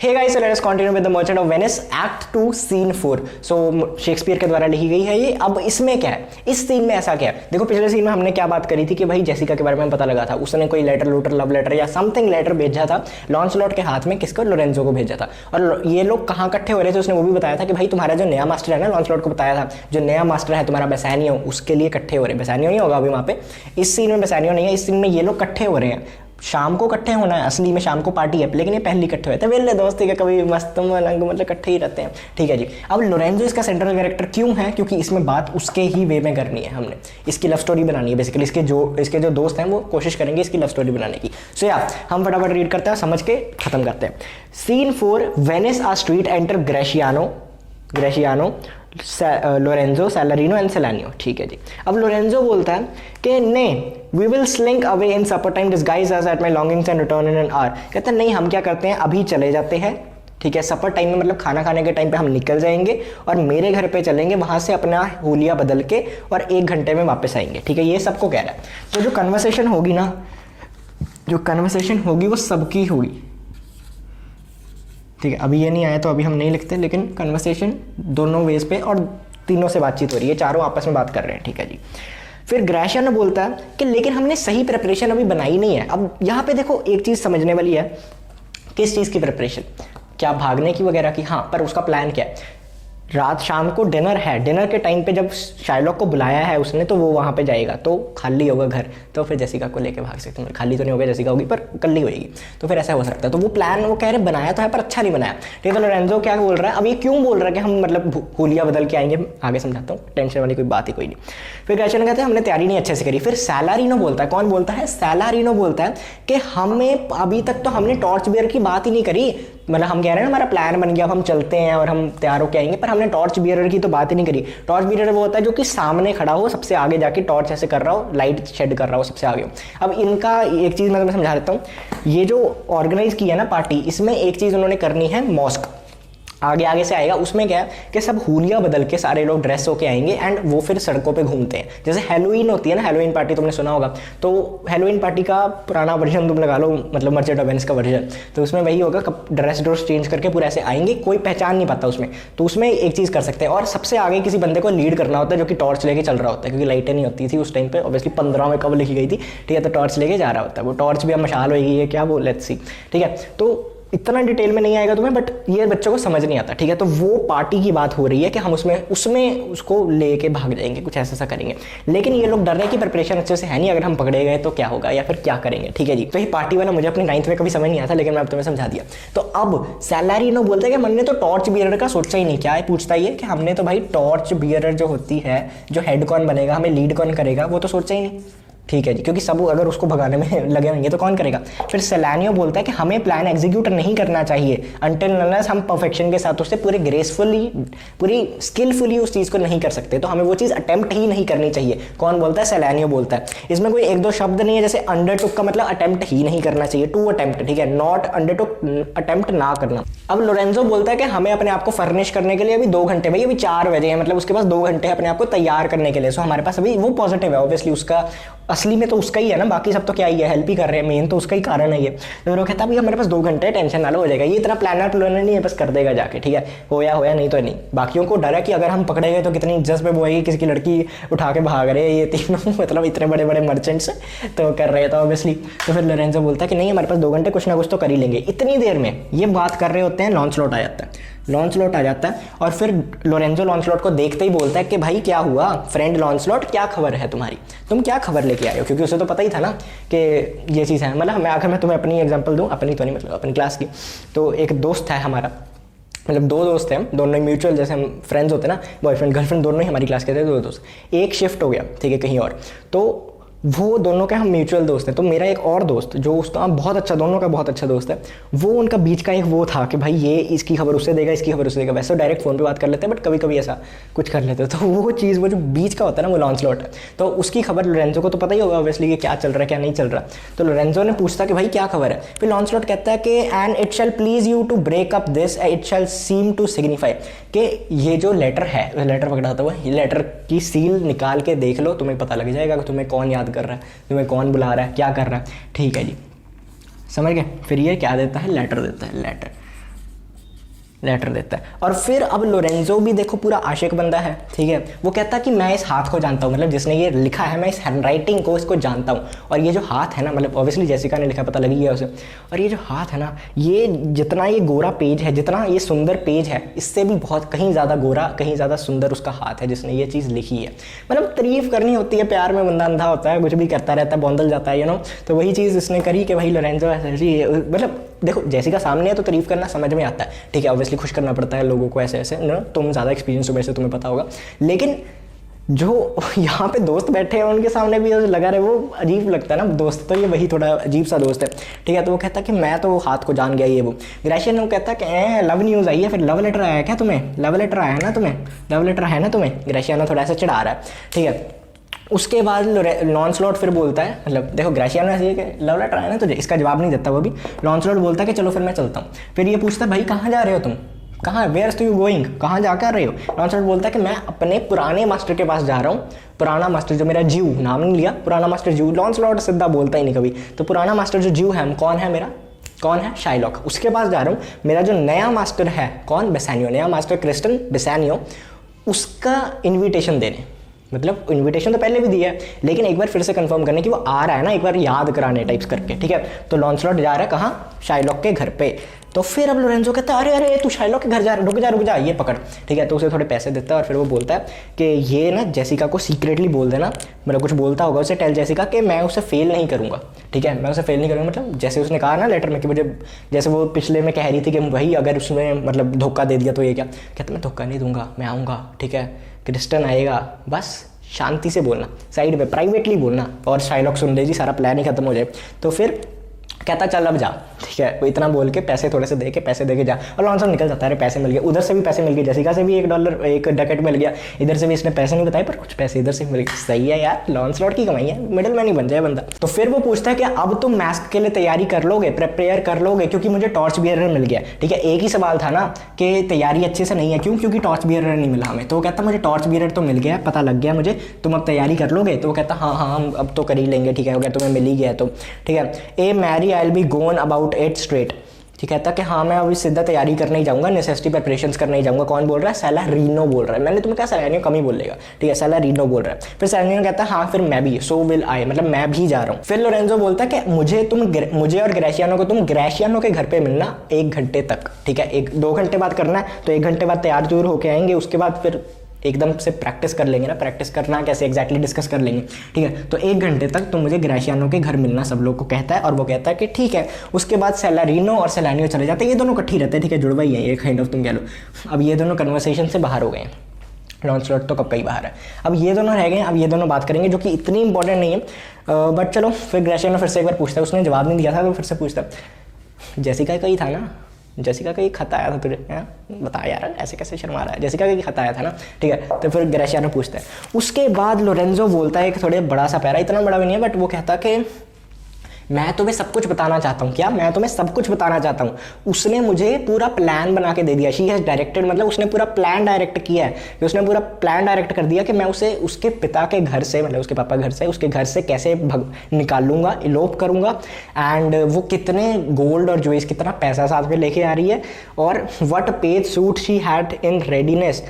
Hey guys, let us continue with the merchant of Venice act 2 scene 4। So Shakespeare के द्वारा लिखी गई है ये। अब इसमें क्या है, इस सीन में ऐसा क्या है, देखो पिछले सीन में हमने क्या बात करी थी कि भाई जेसिका के बारे में पता लगा था, उसने कोई लेटर लव लेटर या समथिंग लेटर भेजा था लॉन्सलॉट के हाथ में, किसको, लोरेंजो को भेजा था। और ये लोग कहाँ इकट्ठे हो रहे थे, उसने वो भी बताया था कि भाई तुम्हारा जो नया मास्टर है ना, लॉन्सलॉट को बताया था जो नया मास्टर है तुम्हारा बेसानियो, उसके लिए इकट्ठे हो रहे हैं। बेसानियो नहीं होगा अभी वहाँ पे, इस सीन में बेसानियो नहीं है, इस सीन में ये लोग इकट्ठे हो रहे हैं। शाम को इकट्ठे होना है, असली में शाम को पार्टी है, लेकिन ये पहले इकट्ठे हुए थे। वेले दोस्ती के कभी मस्त मलंग मतलब इकट्ठे ही रहते हैं, ठीक है जी। अब लोरेंजो इसका सेंट्रल कैरेक्टर क्यों है, क्योंकि इसमें बात उसके ही वे में करनी है, हमने इसकी लव स्टोरी बनानी है बेसिकली। इसके जो दोस्त हैं वो कोशिश करेंगे इसकी लव स्टोरी बनाने की। सो या हम फटाफट रीड करते हैं, समझ के खत्म करते हैं। Scene 4, Venice a street enter Gratiano Lorenzo Salarino and Solanio, ठीक है जी। अब लोरेंजो बोलता है कि नहीं, we will slink away in supper time disguise as at my lodgings and return in an hour. कहते हैं नहीं, हम क्या करते हैं, अभी चले जाते हैं, ठीक है, सपर टाइम में मतलब खाना खाने के टाइम पे हम निकल जाएंगे और मेरे घर पे चलेंगे, वहां से अपना होलिया बदल के और 1 घंटे में वापस आएंगे, ठीक है। ये सबको कह रहा है। तो जो कन्वर्सेशन होगी ना, वो सबकी होगी, ठीक है। अभी ये नहीं आया तो अभी हम नहीं लिखते, लेकिन कन्वर्सेशन दोनों वेज पे और तीनों से बातचीत हो रही है, चारों आपस में बात कर रहे हैं, ठीक है जी। फिर ग्रेशियानो बोलता है कि लेकिन हमने सही प्रिपरेशन अभी बनाई नहीं है। अब यहाँ पे देखो एक चीज़ समझने वाली है, किस चीज़ की प्रिपरेशन, क्या भागने की वगैरह की, हाँ, पर उसका प्लान क्या है। रात शाम को डिनर है, डिनर के टाइम पे जब शाइलॉक को बुलाया है उसने, तो वो वहाँ पे जाएगा, तो खाली होगा घर, तो फिर जेसिका को लेके भाग सकते हैं। खाली तो नहीं होगा, जेसिका होगी पर कल्ली होगी, तो फिर ऐसा हो सकता है। तो वो प्लान वो कह रहे बनाया तो है पर अच्छा नहीं बनाया, ठीक है। तो लोरेंजो क्या बोल रहा है, अब ये क्यों बोल रहा है कि हम मतलब होलिया बदल के आएंगे, आगे समझाता हूँ, टेंशन वाली कोई बात ही कोई नहीं। फिर ग्रेशियानो कहते हैं हमने तैयारी नहीं अच्छे से करी। फिर सैलारिनो बोलता है, कौन बोलता है, सैलारिनो बोलता है कि हमें अभी तक तो हमने टॉर्च बियर की बात ही नहीं करी, मतलब हम कह रहे हैं हमारा प्लान बन गया, अब हम चलते हैं और हम तैयार होकर आएंगे, पर हमने टॉर्च बियरर की तो बात ही नहीं करी। टॉर्च बियरर वो होता है जो कि सामने खड़ा हो, सबसे आगे जाके टॉर्च ऐसे कर रहा हो, लाइट शेड कर रहा हो सबसे आगे हो। अब इनका एक चीज़ मैं तुम्हें समझा देता हूँ, ये जो ऑर्गेनाइज किया ना पार्टी, इसमें एक चीज़ उन्होंने करनी है, मॉस्क आगे से आएगा, उसमें क्या है कि सब हुलिया बदल के सारे लोग ड्रेस होके आएंगे एंड वो फिर सड़कों पे घूमते हैं। जैसे हैलोवीन होती है ना, हैलोवीन पार्टी तुमने सुना होगा, तो हैलोवीन पार्टी का पुराना वर्जन तुम लगा लो, मतलब मर्चेंट ऑफ वेनिस का वर्जन, तो उसमें वही होगा, ड्रेस चेंज करके पूरा ऐसे आएंगे, कोई पहचान नहीं पाता उसमें। तो उसमें एक चीज़ कर सकते हैं, और सबसे आगे किसी बंदे को लीड करना होता है जो कि टॉर्च लेके चल रहा होता है, क्योंकि लाइटें नहीं होती थी उस टाइम पे, ऑब्वियसली 15 में कब लिखी गई थी, ठीक है। तो टॉर्च लेके जा रहा होता है, वो टॉर्च भी अब मशाल होगी है क्या, वो लेट्स सी, ठीक है। तो इतना डिटेल में नहीं आएगा तुम्हें, बट ये बच्चों को समझ नहीं आता, ठीक है। तो वो पार्टी की बात हो रही है कि हम उसमें उसको लेके भाग जाएंगे, कुछ ऐसा करेंगे, लेकिन ये लोग डर रहे हैं कि प्रिपरेशन अच्छे से है नहीं, अगर हम पकड़े गए तो क्या होगा या फिर क्या करेंगे, ठीक है जी। तो ये पार्टी वाला मुझे अपनी 9th में कभी समझ नहीं आता, लेकिन मैं अब तुम्हें समझा दिया। तो अब सैलारिनो बोलता है कि हमने तो टॉर्च बियरर का सोचा ही नहीं। क्या है, पूछता ही है कि हमने तो भाई टॉर्च बियरर जो होती है, जो हेड कौन बनेगा, हमें लीड कौन करेगा, वो तो सोचा ही नहीं, ठीक है जी, क्योंकि सब अगर उसको भगाने में लगे होंगे तो कौन करेगा। फिर सेलानियो बोलता है कि हमें प्लान एग्जीक्यूट नहीं करना चाहिए अंटिल अनलेस हम परफेक्शन के साथ उससे पूरे ग्रेसफुली, पूरी स्किलफुली उस चीज़ को नहीं कर सकते, तो हमें वो चीज़ अटेम्प्ट ही नहीं करनी चाहिए। कौन बोलता है, सेलानियो बोलता है। इसमें कोई 1-2 शब्द नहीं है, जैसे अंडरटुक का मतलब अटेम्प्ट ही नहीं करना चाहिए, टू अटेम्प्ट, ठीक है, नॉट अंडरटुक, अटेम्प्ट ना करना। अब लोरेंजो बोलता है कि हमें अपने आप को फर्निश करने के लिए अभी 2 घंटे, भाई अभी 4 बजे हैं, मतलब उसके पास 2 घंटे अपने आप को तैयार करने के लिए। सो हमारे पास अभी वो पॉजिटिव है, ऑब्वियसली उसका असली में तो उसका ही है ना, बाकी सब तो क्या ही है, हेल्प ही कर रहे हैं, मेन तो उसका ही कारण है ये। तो वो कहता है हमारे पास 2 घंटे, टेंशन ना लो, हो जाएगा, ये इतना प्लानर नहीं है, बस कर देगा जाके, ठीक है, होया नहीं तो नहीं। बाकियों को डर है कि अगर हम पकड़े गए तो कितनी इज्जत पे बोएगी, किसी की लड़की उठा के भाग रहे हैं ये तीनों मतलब इतने बड़े बड़े मर्चेंट्स तो कर रहे थे ऑब्वियसली। तो फिर लोरेंजो बोलता है कि नहीं, हमारे पास 2 घंटे, कुछ ना कुछ तो कर ही लेंगे। इतनी देर में ये बात कर रहे होते हैं, लॉन्सलॉट आ जाता है और फिर लोरेंजो लॉन्सलॉट को देखते ही बोलता है कि भाई क्या हुआ फ्रेंड लॉन्सलॉट, क्या खबर है तुम्हारी, तुम क्या खबर लेके आए हो, क्योंकि उसे तो पता ही था ना कि ये चीज़ है। मतलब मैं तुम्हें अपनी एग्जांपल दूं, अपनी तो नहीं, मतलब अपनी क्लास की। तो एक दोस्त है हमारा, मतलब 2 दोस्त हैं, दोनों म्यूचुअल, जैसे हम फ्रेंड्स होते हैं ना, बॉयफ्रेंड गर्लफ्रेंड दोनों ही हमारी क्लास के थे, 2 दोस्त। एक शिफ्ट हो गया, ठीक है, कहीं और, तो वो दोनों के हम म्यूचुअल दोस्त हैं। तो मेरा एक और दोस्त जो उसका बहुत अच्छा, दोनों का बहुत अच्छा दोस्त है, वो उनका बीच का एक वो था कि भाई ये इसकी खबर उससे देगा, इसकी खबर उससे देगा। वैसे डायरेक्ट फ़ोन पे बात कर लेते हैं, बट कभी कभी ऐसा कुछ कर लेते हैं। तो वो चीज़, वो जो बीच का होता है ना, वो लॉन्सलॉट है। तो उसकी खबर लोरेंजो को तो पता ही होगा ऑब्वियसली कि क्या चल रहा है क्या नहीं चल रहा। तो लोरेंजो ने पूछता कि भाई क्या खबर है। फिर लॉन्सलॉट कहता है कि and it shall please you to break up this, it shall seem to signify, कि ये जो लेटर है, लेटर पकड़ाता हुआ, ये लेटर की सील निकाल के देख लो, तुम्हें पता लग जाएगा कि तुम्हें कौन याद कर रहा है, तुम्हें कौन बुला रहा है, क्या कर रहा है, ठीक है जी, समझ गए। फिर ये क्या देता है, लेटर देता है, लेटर। लेटर देता है। और फिर अब लोरेंजो भी देखो पूरा आशिक बंदा है, ठीक है, वो कहता है कि मैं इस हाथ को जानता हूँ, मतलब जिसने ये लिखा है मैं इस हैंडराइटिंग को इसको जानता हूँ, और ये जो हाथ है ना, मतलब ऑब्वियसली जेसिका ने लिखा, पता लग गया उसे, और ये जो हाथ है ना, ये जितना ये गोरा पेज है, जितना ये सुंदर पेज है, इससे भी बहुत कहीं ज़्यादा गोरा, कहीं ज़्यादा सुंदर उसका हाथ है जिसने ये चीज़ लिखी है। मतलब तारीफ करनी होती है, प्यार में बंदा अंधा होता है, कुछ भी करता रहता है, बौंदल जाता है, तो वही चीज़ इसने करी कि भाई लोरेंजो ऐसे, मतलब देखो जेसिका सामने है तो तारीफ करना समझ में आता है, ठीक है, ऑब्वियसली खुश करना पड़ता है लोगों को ऐसे ऐसे ना, तुम ज़्यादा एक्सपीरियंस हो वैसे, तुम्हें पता होगा। लेकिन जो यहाँ पे दोस्त बैठे हैं उनके सामने भी लगा रहे, वो अजीब लगता है ना, दोस्त तो ये वही थोड़ा अजीब सा दोस्त है, ठीक है। तो वो कहता है कि मैं तो हाथ को जान गया ये वो। ग्रेशियनो कहता है कि लव न्यूज़ आई है, फिर लव लेटर आया क्या तुम्हें, लव लेटर आया ना तुम्हें, लव लेटर है ना तुम्हें। ग्रेशियनो थोड़ा सा चिढ़ा रहा है, ठीक है। उसके बाद लॉन्सलॉट फिर बोलता है, मतलब देखो ग्रेशियनो ऐसे कि लव लेटर आया ना तुझे, इसका जवाब नहीं देता वो भी। लॉन्सलॉट बोलता है कि चलो फिर मैं चलता हूँ। फिर ये पूछता है भाई कहाँ जा रहे हो तुम, कहाँ, वेयर आर यू गोइंग, कहाँ जा कर रहे हो। लॉन्सलॉट बोलता है कि मैं अपने पुराने मास्टर के पास जा रहा हूँ, पुराना मास्टर जो मेरा ज्यू, नाम नहीं लिया, पुराना मास्टर ज्यू। लॉन्सलॉट सीधा बोलता ही नहीं कभी, तो पुराना मास्टर जो ज्यू है कौन है मेरा, कौन है, शाइलॉक, उसके पास जा रहा हूँ। मेरा जो नया मास्टर है कौन, बेसानियो, नया मास्टर क्रिस्टन बेसानियो, उसका इन्विटेशन देने, मतलब इनविटेशन तो पहले भी दिया है, लेकिन एक बार फिर से कंफर्म करने कि वो आ रहा है ना, एक बार याद कराने टाइप्स करके, ठीक है। तो लॉन्सलॉट जा रहा है कहाँ, शाइलॉक के घर पे। तो फिर अब लोरेंजो कहता है अरे तू शाइलॉक के घर जा रहा है, रुक जा ये पकड़, ठीक है। तो उसे थोड़े पैसे देता है और फिर वो बोलता है कि ये ना जेसिका को सीक्रेटली बोल देना, मतलब कुछ बोलता होगा उसे, टेल जेसिका कि मैं उसे फेल नहीं करूँगा, ठीक है, मैं उसे फेल नहीं करूँगा। मतलब जैसे उसने कहा ना लेटर में कि मुझे, जैसे वो पिछले में कह रही थी कि वही अगर उसने मतलब धोखा दे दिया तो ये क्या, कहता मैं धोखा नहीं दूंगा, मैं आऊँगा, ठीक है, क्रिस्टन आएगा, बस शांति से बोलना, साइड में प्राइवेटली बोलना, और शाइलॉक सुन ले जी, सारा प्लान ही खत्म हो जाए। तो फिर कहता चल अब जा, ठीक है, वो इतना बोल के पैसे थोड़े से दे के जा, और लॉन्सलॉट निकल जाता है। पैसे मिल गए, उधर से भी पैसे मिल गए, जेसिका से भी $1 एक डकेट मिल गया, इधर से भी इसने पैसे नहीं बताए पर कुछ पैसे इधर से मिल गए। सही है यार, लॉन्सलॉट की कमाई है, मिडिल मैन ही बन जाए बंदा। तो फिर वो पूछता है कि अब तुम मास्क के लिए तैयारी कर लोगे, प्रिपेयर कर लोगे, क्योंकि मुझे टॉर्च बियरर मिल गया, ठीक है। एक ही सवाल था ना कि तैयारी अच्छे से नहीं है, क्यों, क्योंकि टॉर्च बियरर नहीं मिला हमें। तो वो कहता मुझे टॉर्च बियरर तो मिल गया, पता लग गया मुझे, तुम अब तैयारी कर लोगे। तो वो कहता हाँ हम अब तो कर ही लेंगे, ठीक है, हो गया, तुम्हें मिल ही गया तो, ठीक है। Ay marry I will be gone about 8 straight, ठीक है, कहता कि हाँ मैं अभी सीधा तैयारी करने ही जाऊंगा, नेसेसिटी प्रिपरेशंस करने ही जाऊंगा। कौन बोल रहा है, सैलारिनो बोल रहा है, मैंने तुम्हें कहा सैलारिनो कम ही बोलेगा, ठीक है, सैलारिनो बोल रहा है। फिर सैलारिनो कहता है हाँ फिर मैं भी, सो विल आई, मतलब मैं भी जा रहा हूँ। फिर लोरेंजो बोलता है कि मुझे और ग्रेशियानो को तुम ग्रेशियानो के घर पे मिलना 1 घंटे तक, ठीक है, 2 घंटे बाद करना है, तो 1 घंटे बाद तैयार जरूर होके आएंगे, उसके बाद फिर एकदम से प्रैक्टिस कर लेंगे ना, प्रैक्टिस करना कैसे एग्जैक्टली डिस्कस कर लेंगे, ठीक है। तो 1 घंटे तक तुम मुझे ग्रेशियानो के घर मिलना सब लोग को कहता है, और वो कहता है कि ठीक है। उसके बाद सैलारिनो और सैलानियो चले जाते हैं, ये दोनों इकट्ठी रहते हैं, ठीक है, जुड़वा ही है ये, काइंड ऑफ तुम कह लो। अब ये दोनों कन्वर्सेशन से बाहर हो गए हैं, लॉन्सलॉट तो कब का ही बाहर है, अब ये दोनों रह गए। अब ये दोनों बात करेंगे जो कि इतनी इंपॉर्टेंट नहीं है, बट चलो। फिर ग्रेशियानो फिर से एक बार पूछता है, उसने जवाब नहीं दिया था तो फिर से पूछता है जेसिका का ही था ना, जेसिका का ही खत आया था तुझे, बता यार ऐसे कैसे शर्मा रहा है, जेसिका का ही खत आया था ना, ठीक है। तो फिर ग्रेशियानो पूछता है। उसके बाद लोरेंजो बोलता है एक थोड़े बड़ा सा पैरा, इतना बड़ा भी नहीं है, बट वो कहता कि मैं तुम्हें सब कुछ बताना चाहता हूँ। क्या, मैं तुम्हें सब कुछ बताना चाहता हूँ। उसने मुझे पूरा प्लान बना के दे दिया, शी हैज़ डायरेक्टेड, मतलब उसने पूरा प्लान डायरेक्ट किया है, कि उसने पूरा प्लान डायरेक्ट कर दिया कि मैं उसे उसके पिता के घर से, मतलब उसके पापा घर से, उसके घर से कैसे निकालूंगा, इलोप करूँगा, एंड वो कितने गोल्ड और ज्वेल्स, कितना पैसा साथ में लेके आ रही है, और what page suit she had in readiness,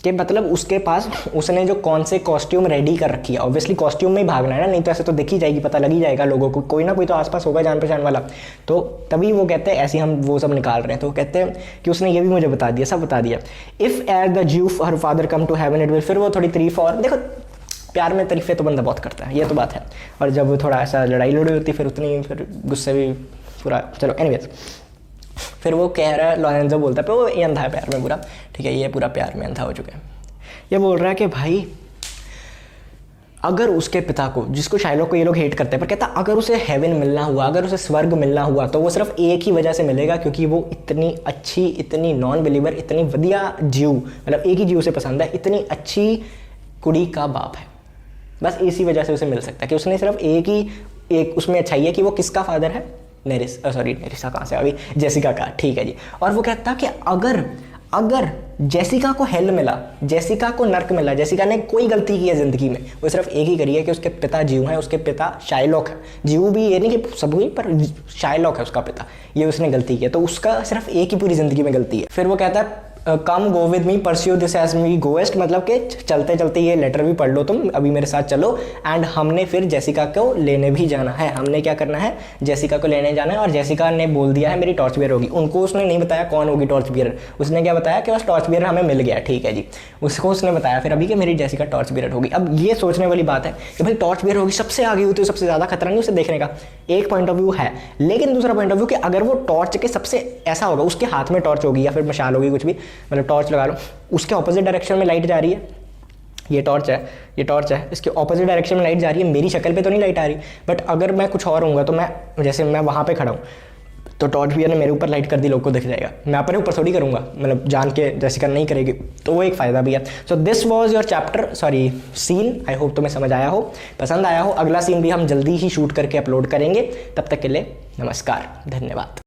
कि मतलब उसके पास उसने जो कौन से कॉस्ट्यूम रेडी कर रखी है। ऑब्वियसली कॉस्ट्यूम में ही भागना है ना, नहीं तो ऐसे तो दिख ही जाएगी, पता लग ही जाएगा लोगों को, कोई ना कोई तो आसपास होगा जान पहचान वाला। तो तभी वो कहते हैं ऐसे हम वो सब निकाल रहे हैं। तो वो कहते हैं कि उसने ये भी मुझे बता दिया, सब बता दिया। If at the Jew her father come to heaven it will, फिर वो थोड़ी तारीफ, और देखो प्यार में तारीफें तो बंदा बहुत करता है, ये तो बात है। और जब थोड़ा ऐसा लड़ाई लड़ी होती फिर उतनी फिर गुस्से भी पूरा, चलो एनीवेज। फिर वो कह रहा है, लोरेंजो बोलता है, पर वो ये अंधा है प्यार में पूरा, ठीक है, ये पूरा प्यार में अंधा हो चुका है। ये बोल रहा है कि भाई अगर उसके पिता को, जिसको शाइलॉक को ये लोग हेट करते हैं, पर कहता अगर उसे हेवन मिलना हुआ, अगर उसे स्वर्ग मिलना हुआ, तो वो सिर्फ एक ही वजह से मिलेगा, क्योंकि वो इतनी अच्छी, इतनी नॉन बिलीवर, इतनी वधिया जीव, मतलब एक ही जीव से पसंद है, इतनी अच्छी कुड़ी का बाप है, बस इसी वजह से उसे मिल सकता है कि उसने सिर्फ एक उसमें अच्छाई है कि वो किसका फादर है, नेरिसा कहाँ से अभी, जेसिका का, ठीक है जी। और वो कहता कि अगर जेसिका को हेल मिला, जेसिका को नर्क मिला, जेसिका ने कोई गलती की है ज़िंदगी में, वो सिर्फ एक ही करी है कि उसके पिता जीव हैं, उसके पिता शाइलॉक है। जीव भी ये नहीं कि सब हुई, पर शाइलॉक है उसका पिता, ये उसने गलती की है, तो उसका सिर्फ एक ही पूरी ज़िंदगी में गलती है। फिर वो कहता है come go with me pursue this as me goest, मतलब कि चलते चलते ये लेटर भी पढ़ लो तुम, अभी मेरे साथ चलो। एंड हमने फिर जेसिका को लेने भी जाना है, हमने क्या करना है, जेसिका को लेने जाना है। और जेसिका ने बोल दिया है मेरी टॉर्च बियर होगी, उनको उसने नहीं बताया कौन होगी टॉर्च बियर, उसने क्या बताया कि बस टॉर्च बियर हमें मिल गया, ठीक है जी, उसको उसने बताया फिर अभी कि मेरी जेसिका टॉर्च बियर होगी। अब ये सोचने वाली बात है कि भाई टॉर्च बियर होगी, सबसे आगे होती है, सबसे ज़्यादा खतरा नहीं उसे देखने का, एक पॉइंट ऑफ व्यू है। लेकिन दूसरा पॉइंट ऑफ व्यू कि अगर वो टॉर्च के सबसे ऐसा होगा, उसके हाथ में टॉर्च होगी या फिर मशाल होगी, कुछ भी, मतलब टॉर्च लगा लो, उसके ऑपोजिट डायरेक्शन में लाइट जा रही है, ये टॉर्च है, ये टॉर्च है, इसके ऑपोजिट डायरेक्शन में लाइट जा रही है, मेरी शक्ल पे तो नहीं लाइट आ रही, बट अगर मैं कुछ और होऊंगा तो मैं, जैसे मैं वहाँ पे खड़ा हूँ तो टॉर्च भी ने मेरे ऊपर लाइट कर दी, लोग को दिख जाएगा, मैं अपने ऊपर थोड़ी करूँगा, मतलब जान के जेसिका नहीं करेगी, तो वो एक फ़ायदा भी है। So this was your chapter, sorry scene, I hope तुम्हें समझ आया हो, पसंद आया हो। अगला सीन भी हम जल्दी ही शूट करके अपलोड करेंगे, तब तक के लिए नमस्कार, धन्यवाद।